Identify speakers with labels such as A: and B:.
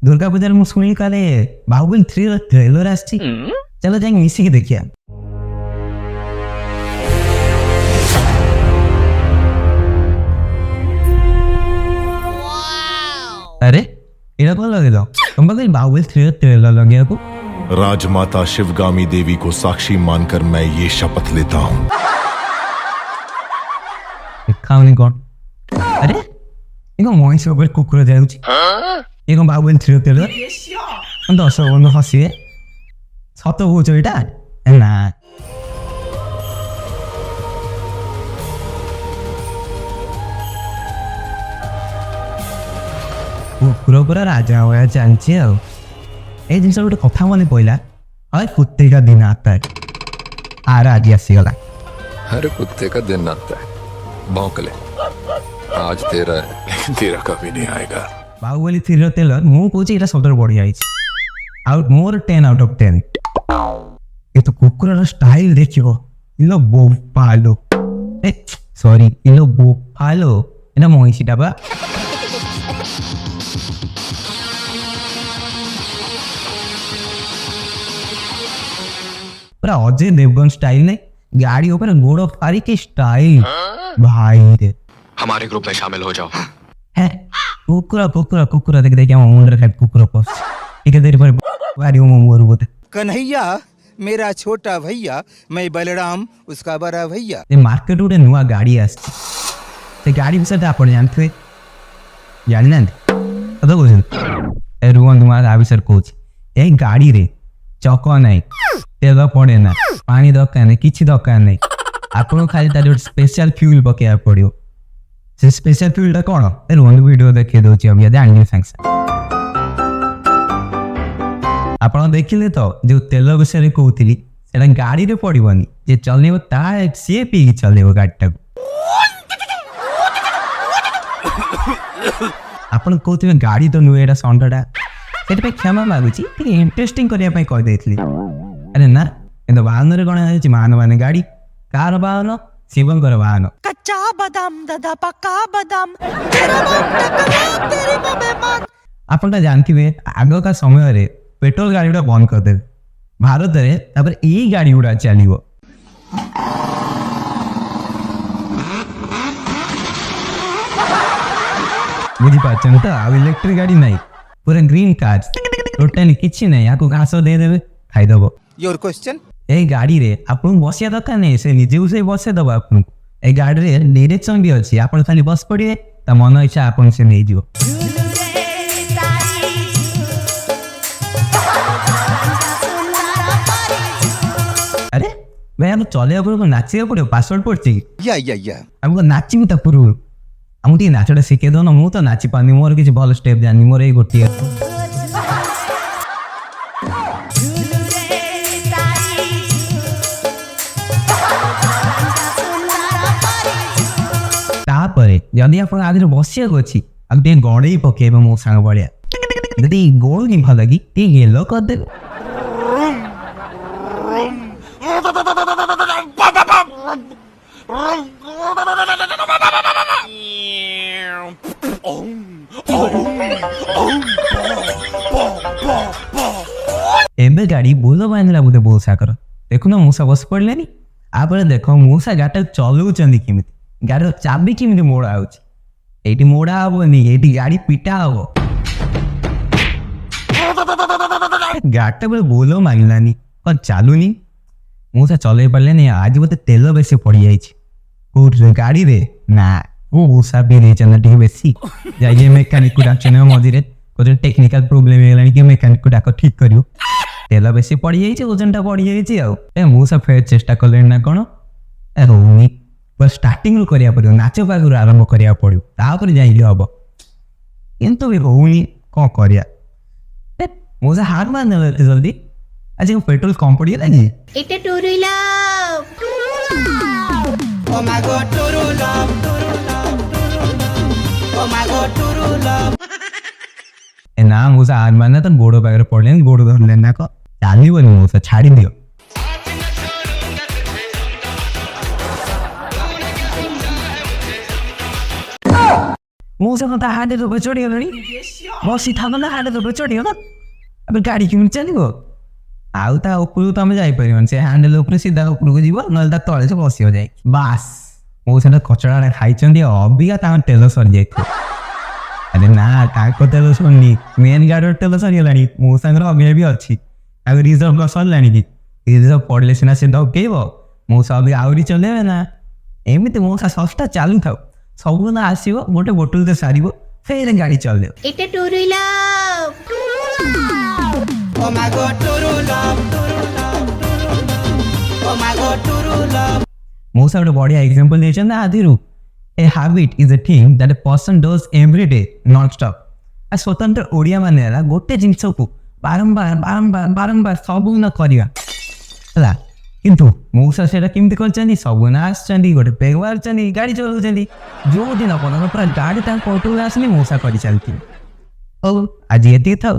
A: दुर्गा पूजा ମୁଁ ଶୁଣିଲି କାଳେ ବାହୁବଳି 3 ର ଟ୍ରେଲର ଆସିଛି ଚାଲ ଯାଇକି ମିଶିକି ଦେଖିବା। अरे इधर कौन लगे तुम बगल बाहुबली 3 ट्रेलर लगे को
B: राजमाता शिवगामी देवी को साक्षी मानकर मैं ये शपथ लेता हूँ।
A: खाऊनी कौन अरे इनको मोहिनी से ऊपर कुकुर जाऊँगी ये कौन बाहुबली 3 ट्रेलर हम तो सब उनको हंसी है सत्य हो चुका है ना कुकुर पूरा राजा हुआ चलती है ये जिन गोटे कथा मन पड़ा अरे कुत्ते का दिन आता है आर आज आसीगला
C: हर कुत्ते का दिन आता है भौंक ले आज तेरा है लेकिन तेरा कभी नहीं आएगा।
A: बाहुबली 3 ट्रेलर मु कहूँ ये सब बढ़िया आउट मोर 10 आउट ऑफ 10 ये तो कुकुर स्टाइल देखो इलो बोपालो सॉरी इलो बोपालो इना मोहिसीटा बा पूरा अजय देवगन स्टाइल नहीं गाड़ी ऊपर गोड़ फारी की स्टाइल भाई रे
C: हमारे ग्रुप में शामिल हो जाओ।
A: है कुकुरा कुकुरा कुकुरा देख देख हम मुंडर खाट कुकुरा पर ठीक है तेरे पर गाड़ी में मोर बोते
D: कन्हैया मेरा छोटा भैया मैं बलराम उसका बड़ा भैया
A: ये मार्केट उड़े नुआ गाड़ी आस्ती ते गाड़ी विषय आपण जानते जानि ना कतो कोछन ए रुवन तुम्हारा आविसर कोच ए गाड़ी रे चौको नहीं तेल पड़े ना पानी दरकार नहीं किसी दरकार नहीं आपको खाली तार स्पेशल फ्यूल पकेया पड़ो से स्पेशल फ्यूलटा कौन ए रुवन वीडियो देखे दोची अब जानी सांगे आप देखिले तो जो तेल विषय कहती से गाड़ी रे पड़ोनी जे चलेब ता सी पी चलेब गाड़ीटा आपन कहते गाड़ी तो नुहे एटा संडा से क्षमा मागुची इंटरेस्टिंग करने कहीदे अरे ना किंतु वाहन कौन है महान मान गाड़ी कार वाहन शिवंकर वाहन
E: कच्चा बादाम दादा पक्का बादाम
A: आपन जानते आग का समय रे पेट्रोल गाड़ी गुड़ा बंद करदे भारत रे तापर यही गाड़ी गुड़ा चलो बुझीपार तो आ इलेक्ट्रिक गाड़ी नहीं पूरा ग्रीन कार टोटाली किसी नहीं आपको घास दे देवे खाईदेव
D: योर क्वेश्चन
A: ए गाड़ी रे आपन बसिया दरकार नहीं से निजे उसे बसे दब आपन ए गाड़ी रे डायरेक्शन भी अच्छी आपन खाली बस पड़े ता मन इच्छा आपन से नहीं जीव अरे भाई हम चले को नाचिया पड़ो पासवर्ड पड़ती
D: या
A: हमको नाची ता पूर्व आमको टे नाचटा शिखे दो ना मु तो नाची पानी मोर किसी भल स्टेप जानी मोर ये गोटे जदि आप आदि बसिया अच्छी आप गड़े पकेबे मो सांग बढ़िया जदि गोल नहीं भल लगी गेलो करदे एबे गाड़ी बोलो बांधला बोलते बोल साकर देखो ना मूसा बस पड़े आप देख मूसा गाड़ी चलाऊँ केमी गाड़ी चाबी केमी मोड़ा ये मोड़ा हेनी ये गाड़ी पिटा हम गाड़ीटा बोले बोलो मांगलानी कौन चलुनी मूसा चल पारे आज बोलते तेल बेसी पड़ जाए गाड़ी रे ना वो मूसा भी नहीं बेसी जाइए मेकानिक को डाक मझे कोई टेक्निकल प्रोब्लेम है मेकानिक को डाक ठीक कर तेल बेसी पड़ जाए ओजनटा बढ़ जाए मूसा फेर चेष्टा कले ना कौन होनी बस स्टार्टिंग रू करिया पड़ो नाच पाखु आरंभ करिया पड़ो तापर जाइए हम किंतु भी होनी कौन करिया मूसा हार मान जल्दी आज पेट्रोल कम पड़ी लगे
E: এটা টুরুলা ও মা গো টুরুলা ও মা গো টুরুলা
A: ना मूसा हार मानना तो गोड़ पाखे पड़े गोड़ धर लेना को चलो मूसा छाड़ी दियो ମଉସା କଥା ହାର୍ଟ ଉପରେ ଚଢ଼ିଗଲାଣି ବସିଥାନ୍ତ ନା ହାର୍ଟ ଉପରେ ଚଢ଼ିଗଲା ଏବେ ଗାଡ଼ି କେମିତି ଚାଲିବ ଆଉ ତା ଉପରକୁ ତମେ ଯାଇପାରିବନି ସେ ହ୍ୟାଣ୍ଡେଲ ଉପରେ ସିଧା ଉପରକୁ ଯିବ ନହେଲେ ତା ତଳେ ସେ ବସିବ ଯାଇ ବାସ୍ ମଉସାଟା କଚଡ଼ା ଖାଇଛନ୍ତି ଅବିକା ତାଙ୍କ ତେଲ ସରିଯାଇଥିବ ଆରେ ନା ତାଙ୍କ ତେଲ ସରିନି ମେନ୍ ଗାଡ଼ିର ତେଲ ସରିଗଲାଣି ମଉସାଙ୍କର ଅବିକା ବି ଅଛି ତାଙ୍କ ରିଜର୍ଭ ସରିଲାଣି କି ରିଜର୍ଭ ପଡ଼ିଲେ ସିନା ସେ ଦକେଇବ ମଉସା ଅବିକା ଆହୁରି ଚଲେଇବେ ନା ଏମିତି ମଉସା ଶସ୍ତା ଚାଲୁଥାଉ ସବୁଦିନ ଆସିବ ଗୋଟେ ବୋଟଲରେ ସାରିବ ଫେର ଗାଡ଼ି ଚଲେଇବ
E: এটা টুরুলা ও মা গো টুরুলা ও মা গো টুরুলা
A: ମଉସା ଗୋଟେ ବଢ଼ିଆ ଏକ୍ସାମ୍ପଲ୍ ଦେଇଛନ୍ତି ଆଦିରୁ a habit is a thing that a person does every day nonstop ଆଉ ସ୍ୱତନ୍ତ୍ର ଓଡ଼ିଆ ମାନେ ହେଲା ଗୋଟେ ଜିନିଷକୁ ବାରମ୍ବାର ବାରମ୍ବାର ବାରମ୍ବାର ସବୁଦିନ କରିବା ହେଲା କିନ୍ତୁ ମଉସା ସେଇଟା କେମିତି କରିଛନ୍ତି ସବୁଦିନ ଆସିଛନ୍ତି ଗୋଟେ ପେଗ ମାରୁଛନ୍ତି ଗାଡ଼ି ଚଲାଉଛନ୍ତି ଯେଉଁଦିନ ପର୍ଯ୍ୟନ୍ତ ପୁରା ଗାଡ଼ି ତାଙ୍କ କଣ୍ଟ୍ରୋଲରେ ଆସିନି ମଉସା କରିଚାଲିଥିବେ ହଉ ଆଜି ଏତିକି ଥାଉ